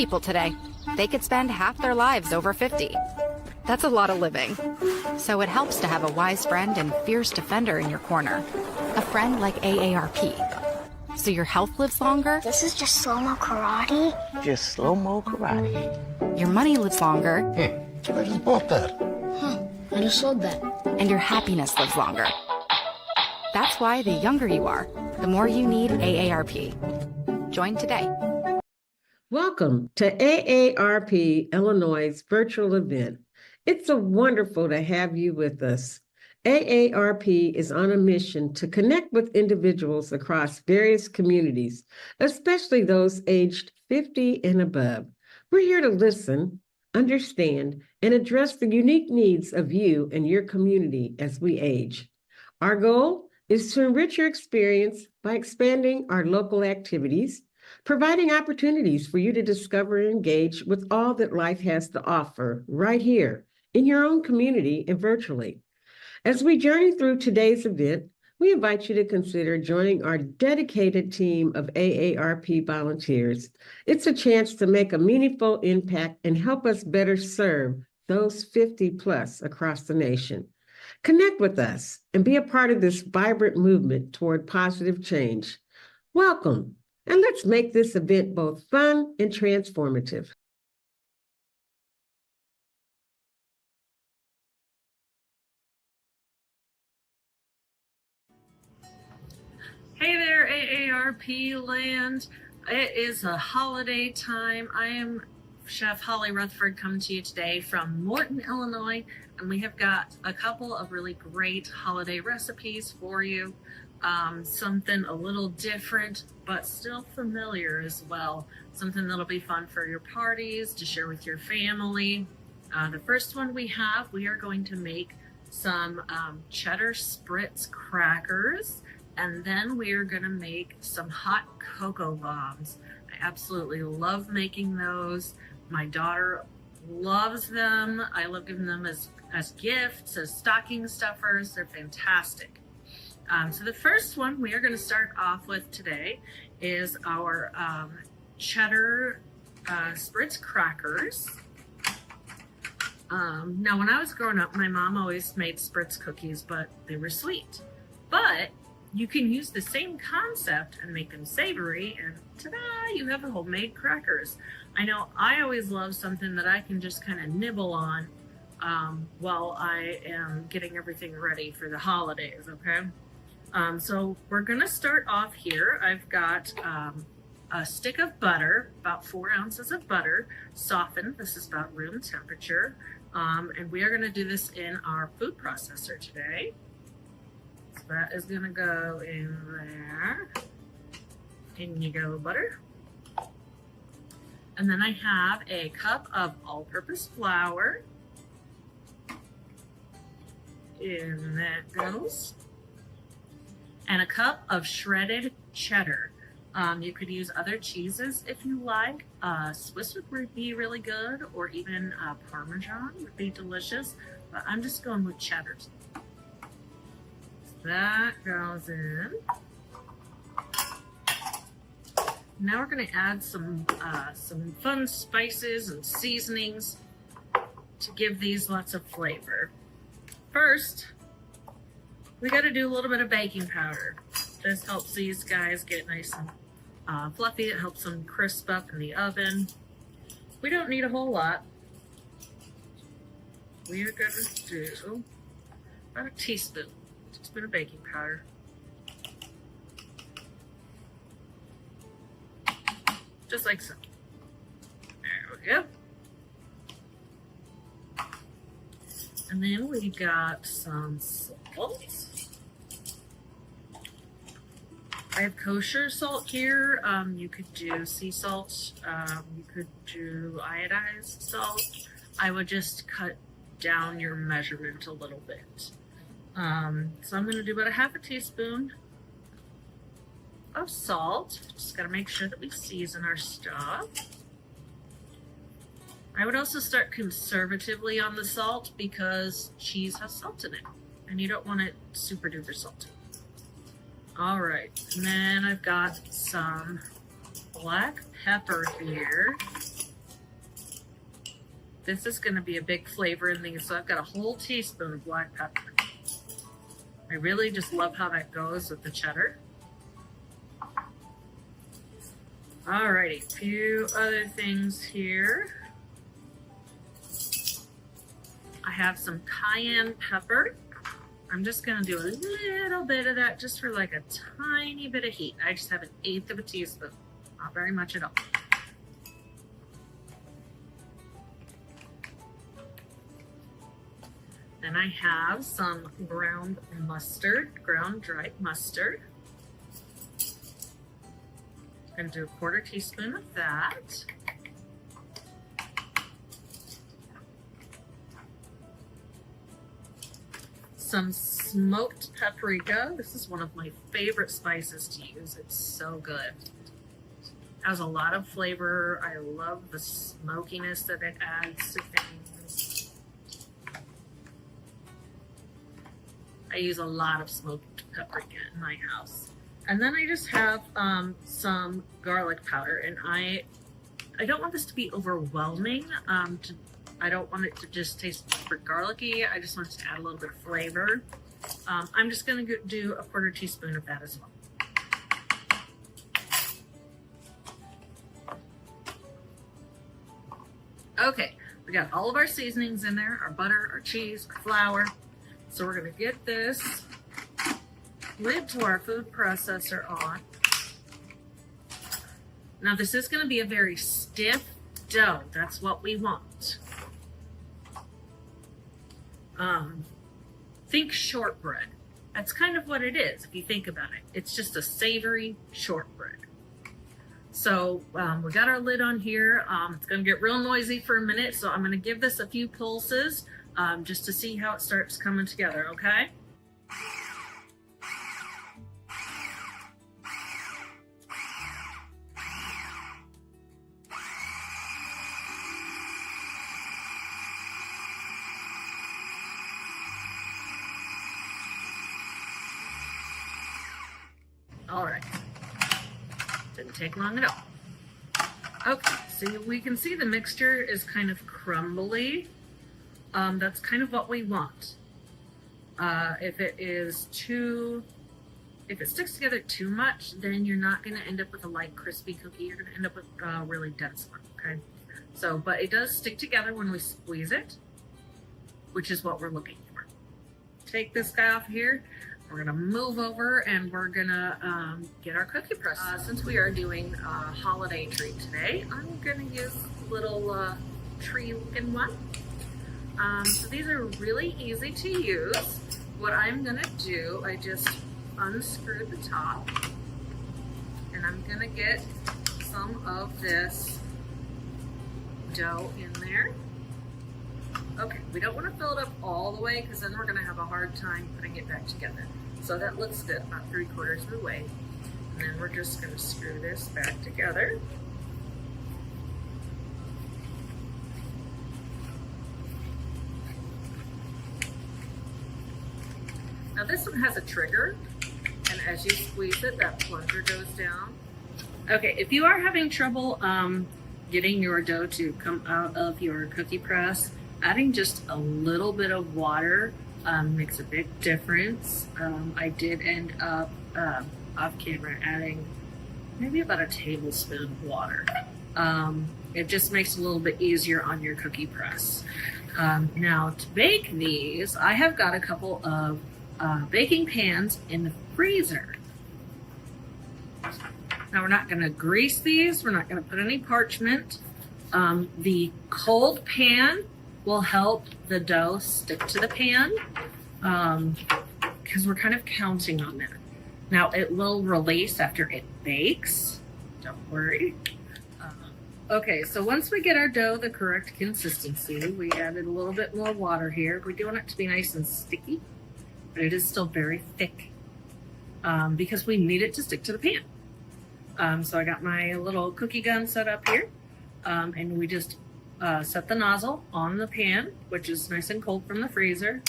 people today. They could spend half their lives over 50. That's a lot of living. So it helps to have a wise friend and fierce defender in your corner. A friend like AARP. So your health lives longer. This is just slow-mo karate? Just slow-mo karate. Your money lives longer. I just bought that. I just sold that. And your happiness lives longer. That's why the younger you are, the more you need AARP. Join today. Welcome to AARP Illinois' virtual event. It's so wonderful to have you with us. AARP is on a mission to connect with individuals across various communities, especially those aged 50 and above. We're here to listen, understand, and address the unique needs of you and your community as we age. Our goal is to enrich your experience by expanding our local activities, providing opportunities for you to discover and engage with all that life has to offer right here in your own community and virtually. As we journey through today's event, we invite you to consider joining our dedicated team of AARP volunteers. It's a chance to make a meaningful impact and help us better serve those 50 plus across the nation. Connect with us and be a part of this vibrant movement toward positive change. Welcome, and let's make this event both fun and transformative. Hey there, AARP land. It is a holiday time. I am Chef Holly Rutherford coming to you today from Morton, Illinois, and we have got a couple of really great holiday recipes for you. Something a little different, but still familiar as well. Something that'll be fun for your parties, to share with your family. The first one we are going to make some cheddar spritz crackers. And then we are going to make some hot cocoa bombs. I absolutely love making those. My daughter loves them. I love giving them as gifts, as stocking stuffers. They're fantastic. So the first one we are going to start off with today is our cheddar spritz crackers. Now, when I was growing up, my mom always made spritz cookies, but they were sweet. But you can use the same concept and make them savory, and ta-da, you have homemade crackers. I know I always love something that I can just kind of nibble on while I am getting everything ready for the holidays, okay? So we're gonna start off here. I've got a stick of butter, about 4 ounces of butter, softened. This is about room temperature. And we are gonna do this in our food processor today. That is gonna go in there. In you go, butter. And then I have a cup of all-purpose flour. In that goes. And a cup of shredded cheddar. You could use other cheeses if you like. Swiss would be really good, or even Parmesan would be delicious. But I'm just going with cheddar. That goes in. Now we're going to add some fun spices and seasonings to give these lots of flavor. First, we got to do a little bit of baking powder. This helps these guys get nice and fluffy. It helps them crisp up in the oven. We don't need a whole lot. We are going to do about a teaspoon of baking powder. Just like so. There we go. And then we got some salt. I have kosher salt here. You could do sea salt. You could do iodized salt. I would just cut down your measurement a little bit. So I'm going to do about a half a teaspoon of salt. Just got to make sure that we season our stuff. I would also start conservatively on the salt because cheese has salt in it and you don't want it super duper salty. All right, and then I've got some black pepper here. this is going to be a big flavor in these. So I've got a whole teaspoon of black pepper. I really just love how that goes with the cheddar. Alrighty, a few other things here. I have some cayenne pepper. I'm just gonna do a little bit of that just for like a tiny bit of heat. I just have 1/8 of a teaspoon, not very much at all. Then I have some ground mustard, ground dried mustard. I'm gonna do 1/4 teaspoon of that. Some smoked paprika. This is one of my favorite spices to use. It's so good. It has a lot of flavor. I love the smokiness that it adds to things. I use a lot of smoked paprika in my house. And then I just have some garlic powder, and I don't want this to be overwhelming. I don't want it to just taste super garlicky. I just want it to add a little bit of flavor. I'm just gonna do a 1/4 teaspoon of that as well. Okay, we got all of our seasonings in there, our butter, our cheese, our flour. So we're gonna get this lid to our food processor on. Now this is gonna be a very stiff dough. That's what we want. Think shortbread. That's kind of what it is if you think about it. It's just a savory shortbread. So we got our lid on here. It's gonna get real noisy for a minute, so I'm gonna give this a few pulses just to see how it starts coming together, okay? All right, didn't take long at all. Okay, so we can see the mixture is kind of crumbly. That's kind of what we want. If it sticks together too much, then you're not gonna end up with a light crispy cookie. You're gonna end up with a really dense one, okay? So, but it does stick together when we squeeze it, which is what we're looking for. Take this guy off here. We're gonna move over and we're gonna get our cookie press. Since we are doing a holiday treat today, I'm gonna use a little tree looking one. So these are really easy to use. What I'm gonna do, I just unscrew the top and I'm gonna get some of this dough in there. Okay, we don't want to fill it up all the way because then we're going to have a hard time putting it back together. So that looks good, about 3/4 of the way. And then we're just going to screw this back together. Now this one has a trigger, and as you squeeze it, that plunger goes down. Okay, if you are having trouble getting your dough to come out of your cookie press, adding just a little bit of water makes a big difference. I did end up off camera adding maybe about a tablespoon of water. It just makes it a little bit easier on your cookie press. Now to bake these, I have got a couple of baking pans in the freezer. Now we're not going to grease these. We're not going to put any parchment. The cold pan will help the dough stick to the pan because we're kind of counting on that. Now it will release after it bakes. Don't worry. Okay, so once we get our dough the correct consistency, we added a little bit more water here. We do want it to be nice and sticky, but it is still very thick because we need it to stick to the pan. So I got my little cookie gun set up here, and we just set the nozzle on the pan, which is nice and cold from the freezer.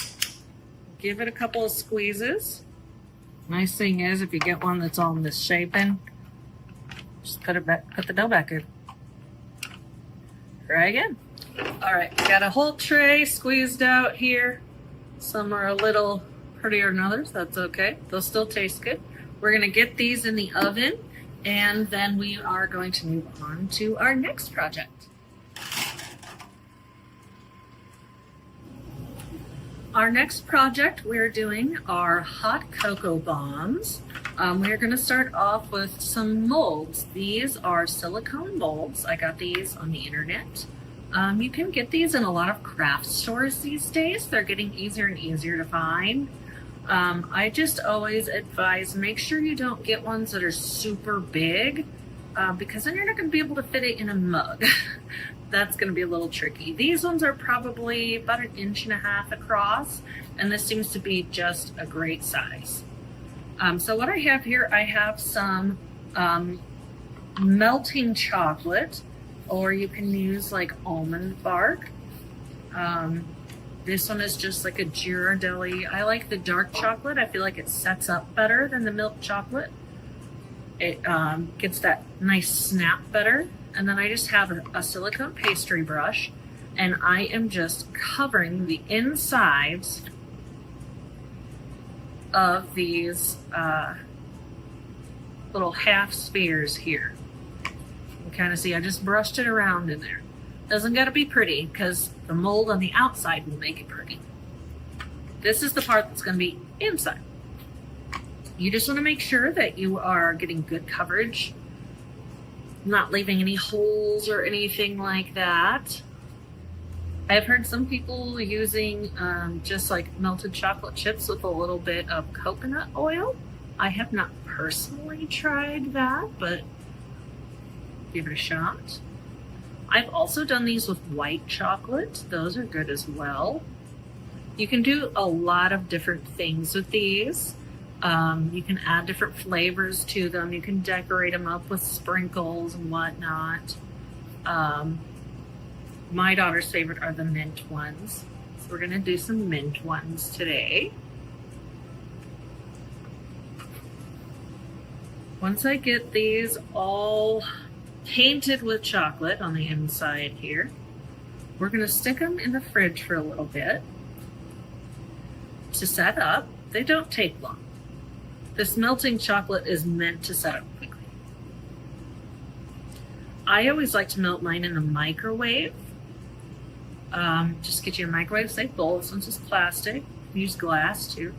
Give it a couple of squeezes. Nice thing is, if you get one that's all misshapen, just put the dough back in. Try again. All right, got a whole tray squeezed out here. Some are a little prettier than others. That's okay. They'll still taste good. We're gonna get these in the oven, and then we are going to move on to our next project. Our next project we're doing are hot cocoa bombs. We're going to start off with some molds. These are silicone molds. I got these on the internet. You can get these in a lot of craft stores these days. They're getting easier and easier to find. I just always advise make sure you don't get ones that are super big because then you're not going to be able to fit it in a mug. That's going to be a little tricky. These ones are probably about 1.5 inches across, and this seems to be just a great size. So what I have here, I have some melting chocolate, or you can use like almond bark. This one is just like a Ghirardelli. I like the dark chocolate. I feel like it sets up better than the milk chocolate. It gets that nice snap better. And then I just have a silicone pastry brush, and I am just covering the insides of these little half spheres here. You kind of see I just brushed it around in there. Doesn't gotta be pretty because the mold on the outside will make it pretty. This is the part that's gonna be inside. You just wanna make sure that you are getting good coverage, not leaving any holes or anything like that. I've heard some people using just like melted chocolate chips with a little bit of coconut oil. I have not personally tried that, but give it a shot. I've also done these with white chocolate. Those are good as well. You can do a lot of different things with these. You can add different flavors to them. You can decorate them up with sprinkles and whatnot. My daughter's favorite are the mint ones. So we're gonna do some mint ones today. Once I get these all painted with chocolate on the inside here, we're gonna stick them in the fridge for a little bit to set up. They don't take long. This melting chocolate is meant to set up quickly. I always like to melt mine in the microwave. Just get you a microwave safe bowl. This one's just plastic. Use glass too.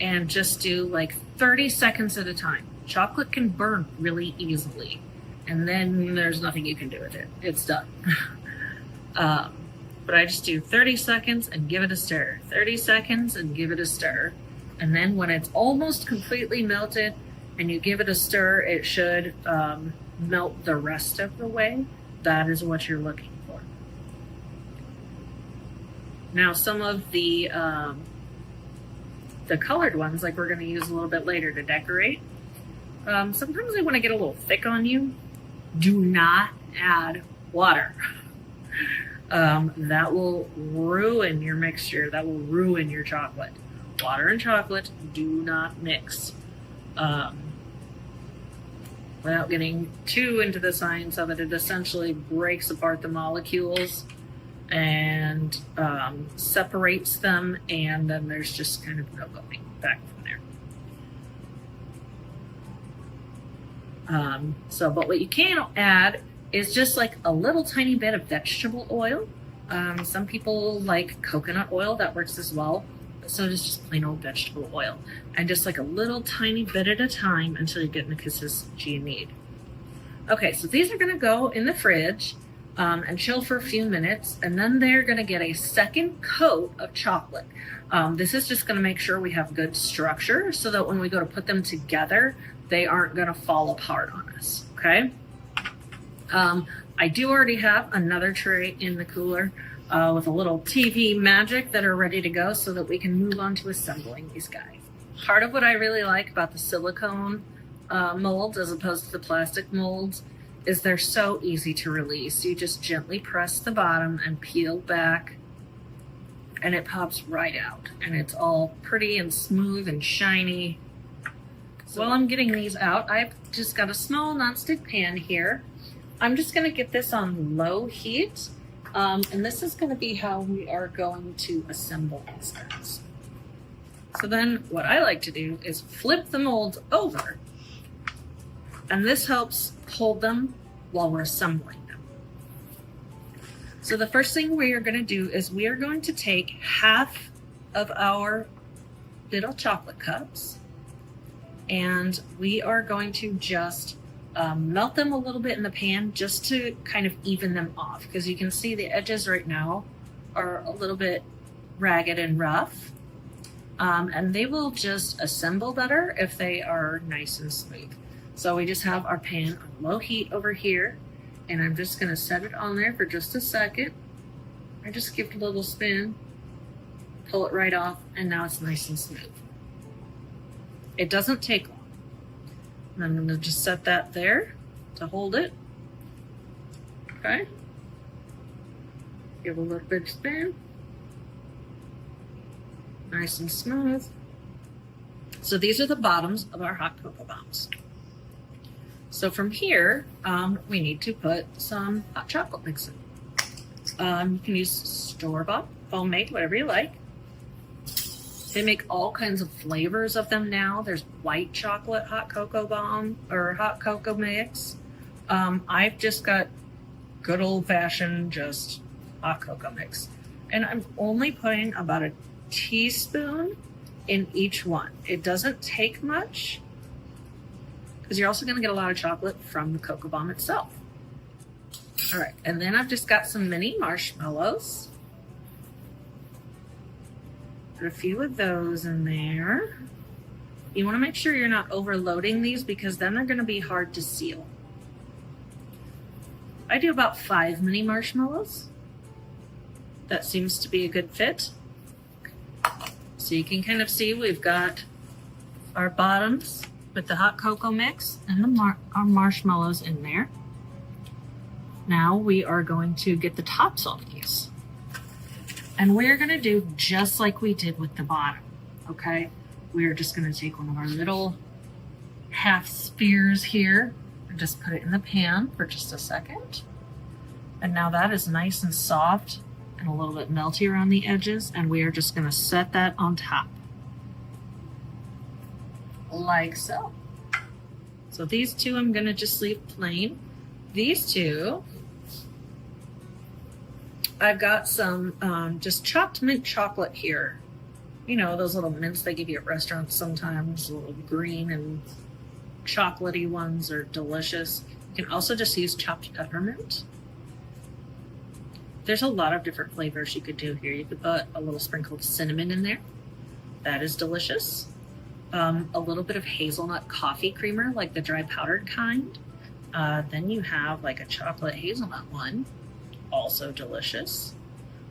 And just do like 30 seconds at a time. Chocolate can burn really easily, and then there's nothing you can do with it. It's done. But I just do 30 seconds and give it a stir. 30 seconds and give it a stir. And then when it's almost completely melted and you give it a stir, it should melt the rest of the way. That is what you're looking for. Now some of the colored ones, like we're going to use a little bit later to decorate, sometimes they want to get a little thick on you. Do not add water. That will ruin your mixture. That will ruin your chocolate. Water and chocolate do not mix. Without getting too into the science of it, it essentially breaks apart the molecules and separates them, and then there's just kind of no going back from there. But what you can add is just like a little tiny bit of vegetable oil. Some people like coconut oil, that works as well. So it's just plain old vegetable oil, and just like a little tiny bit at a time until you get in the consistency you need. Okay, so these are going to go in the fridge and chill for a few minutes, and then they're going to get a second coat of chocolate. This is just going to make sure we have good structure so that when we go to put them together, they aren't going to fall apart on us. Okay. I do already have another tray in the cooler with a little TV magic that are ready to go so that we can move on to assembling these guys. Part of what I really like about the silicone molds as opposed to the plastic molds is they're so easy to release. You just gently press the bottom and peel back, and it pops right out, and it's all pretty and smooth and shiny. So while I'm getting these out, I've just got a small nonstick pan here. I'm just going to get this on low heat And this is going to be how we are going to assemble these guys. So then what I like to do is flip the mold over, and this helps hold them while we're assembling them. So the first thing we are going to do is we are going to take half of our little chocolate cups, and we are going to just melt them a little bit in the pan just to kind of even them off, because you can see the edges right now are a little bit ragged and rough. And they will just assemble better if they are nice and smooth. So we just have our pan on low heat over here, and I'm just going to set it on there for just a second. I just give it a little spin, pull it right off, and now it's nice and smooth. It doesn't take long. And I'm going to just set that there to hold it. Okay. Give a little bit of spin. Nice and smooth. So these are the bottoms of our hot cocoa bombs. So from here, we need to put some hot chocolate mix in. You can use store-bought, homemade, whatever you like. They make all kinds of flavors of them now. There's white chocolate hot cocoa bomb or hot cocoa mix. I've just got good old-fashioned just hot cocoa mix. And I'm only putting about a teaspoon in each one. It doesn't take much, because you're also going to get a lot of chocolate from the cocoa bomb itself. All right, and then I've just got some mini marshmallows. Put a few of those in there. You want to make sure you're not overloading these, because then they're going to be hard to seal. I do about 5 mini marshmallows. That seems to be a good fit. So you can kind of see we've got our bottoms with the hot cocoa mix and our marshmallows in there. Now we are going to get the tops on these. And we're going to do just like we did with the bottom, okay? We're just going to take one of our little half spheres here and just put it in the pan for just a second. And now that is nice and soft and a little bit melty around the edges, and we are just going to set that on top like so. So these two I'm going to just leave plain. These two, I've got some just chopped mint chocolate here. You know, those little mints they give you at restaurants sometimes, little green and chocolatey ones are delicious. You can also just use chopped peppermint. There's a lot of different flavors you could do here. You could put a little sprinkle of cinnamon in there. That is delicious. A little bit of hazelnut coffee creamer, like the dry powdered kind. Then you have like a chocolate hazelnut one, also delicious.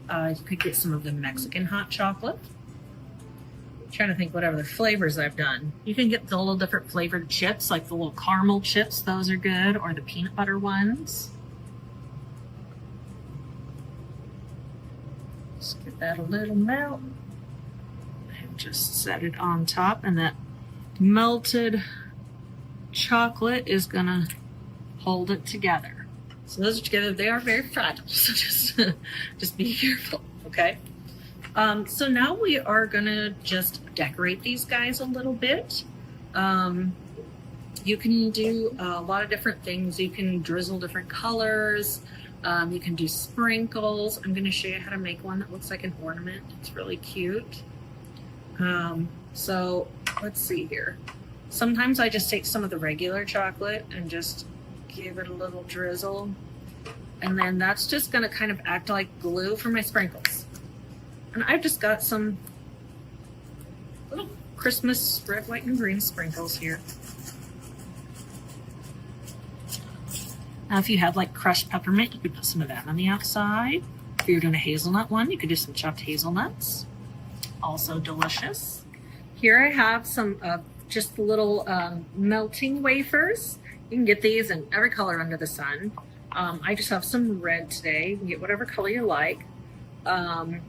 You could get some of the Mexican hot chocolate. I'm trying to think what other flavors I've done. You can get the little different flavored chips, like the little caramel chips. Those are good, or the peanut butter ones. Just get that a little melt and just set it on top, and that melted chocolate is gonna hold it together. So those are together. They are very fragile, so just be careful, okay? So now we are gonna just decorate these guys a little bit. You can do a lot of different things. You can drizzle different colors. You can do sprinkles. I'm going to show you how to make one that looks like an ornament. It's really cute. So let's see here. Sometimes I just take some of the regular chocolate and just give it a little drizzle. And then that's just going to kind of act like glue for my sprinkles. And I've just got some little Christmas red, white, and green sprinkles here. Now, if you have like crushed peppermint, you could put some of that on the outside. If you're doing a hazelnut one, you could do some chopped hazelnuts. Also delicious. Here I have some just little melting wafers. You can get these in every color under the sun. I just have some red today. You can get whatever color you like. I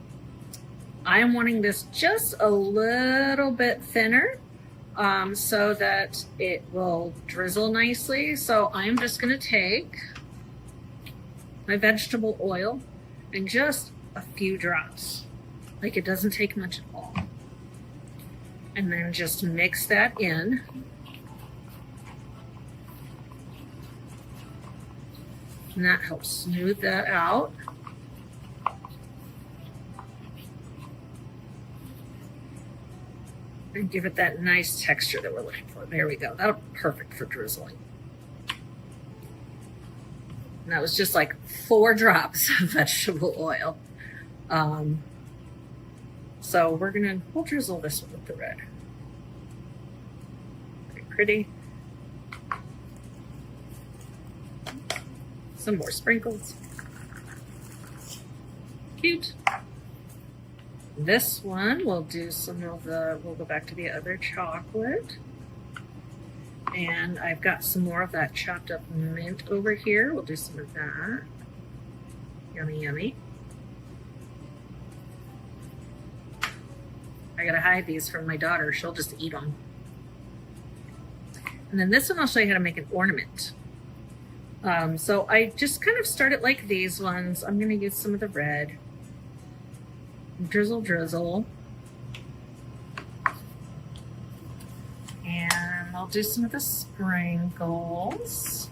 am wanting this just a little bit thinner. So that it will drizzle nicely. So I'm just going to take my vegetable oil And just a few drops. Like it doesn't take much at all. And then just mix that in. And that helps smooth that out. And give it that nice texture that we're looking for. There we go. That'll be perfect for drizzling. And that was just like 4 drops of vegetable oil. So we'll drizzle this one with the red. Very pretty. Some more sprinkles. Cute. This one, we'll do we'll go back to the other chocolate. And I've got some more of that chopped up mint over here. We'll do some of that. Yummy, yummy. I gotta hide these from my daughter. She'll just eat them. And then this one, I'll show you how to make an ornament. So I just kind of started like these ones. I'm gonna use some of the red. Drizzle, drizzle. And I'll do some of the sprinkles.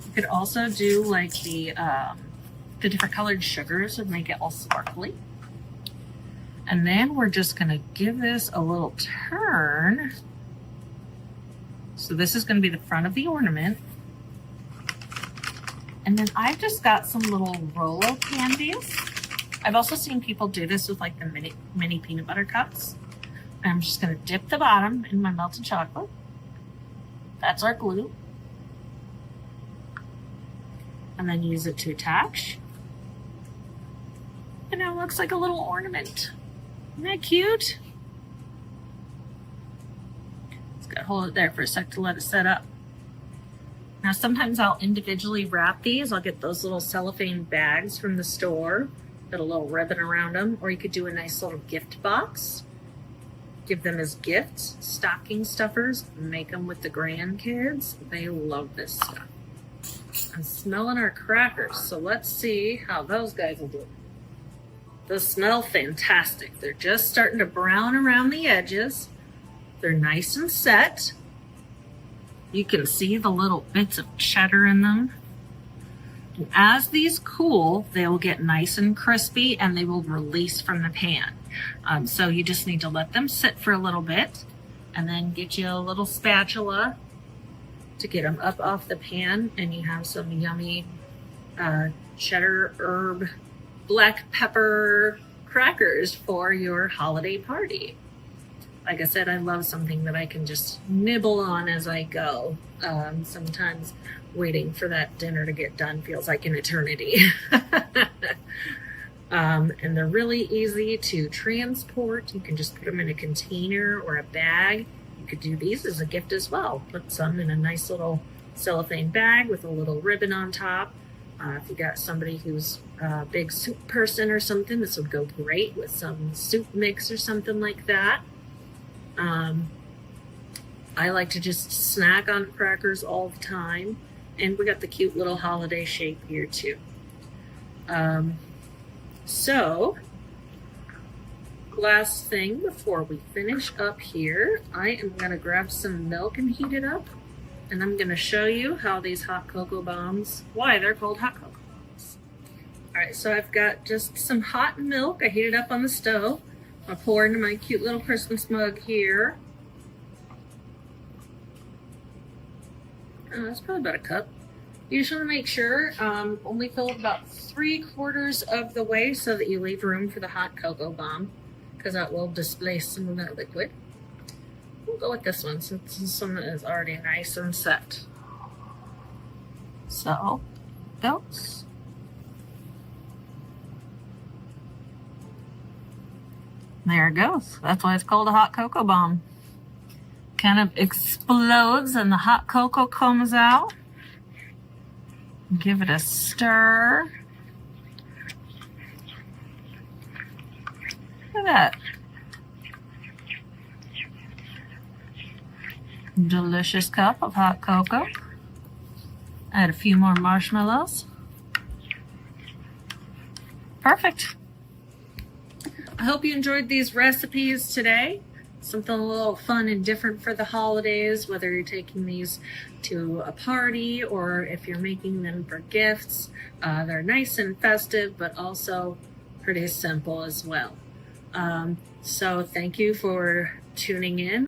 You could also do like the different colored sugars and make it all sparkly. And then we're just gonna give this a little turn. So this is gonna be the front of the ornament. And then I've just got some little Rolo candies. I've also seen people do this with like the mini peanut butter cups. And I'm just gonna dip the bottom in my melted chocolate. That's our glue. And then use it to attach. And now it looks like a little ornament. Isn't that cute? Just gotta hold it there for a sec to let it set up. Now sometimes I'll individually wrap these. I'll get those little cellophane bags from the store, put a little ribbon around them, or you could do a nice little gift box. Give them as gifts, stocking stuffers, make them with the grandkids. They love this stuff. I'm smelling our crackers, so let's see how those guys will do. Those smell fantastic. They're just starting to brown around the edges. They're nice and set. You can see the little bits of cheddar in them. And as these cool, they will get nice and crispy and they will release from the pan. So you just need to let them sit for a little bit and then get you a little spatula to get them up off the pan, and you have some yummy cheddar herb black pepper crackers for your holiday party. Like I said, I love something that I can just nibble on as I go. Sometimes waiting for that dinner to get done feels like an eternity. And they're really easy to transport. You can just put them in a container or a bag. You could do these as a gift as well. Put some in a nice little cellophane bag with a little ribbon on top. If you got somebody who's a big soup person or something, this would go great with some soup mix or something like that. I like to just snack on crackers all the time. And we got the cute little holiday shape here too. So, last thing before we finish up here, I am going to grab some milk and heat it up. And I'm going to show you how these hot cocoa bombs, why they're called hot cocoa bombs. Alright, so I've got just some hot milk. I heated up on the stove. I'll pour into my cute little Christmas mug here. It's probably about a cup. You just want to make sure, only fill it about 3/4 of the way so that you leave room for the hot cocoa bomb, because that will displace some of that liquid. We'll go with this one since this one is already nice and set. So, goes. There it goes. That's why it's called a hot cocoa bomb. Kind of explodes and the hot cocoa comes out. Give it a stir. Look at that. Delicious cup of hot cocoa. Add a few more marshmallows. Perfect. I hope you enjoyed these recipes today. Something a little fun and different for the holidays, whether you're taking these to a party or if you're making them for gifts. They're nice and festive, but also pretty simple as well. So thank you for tuning in.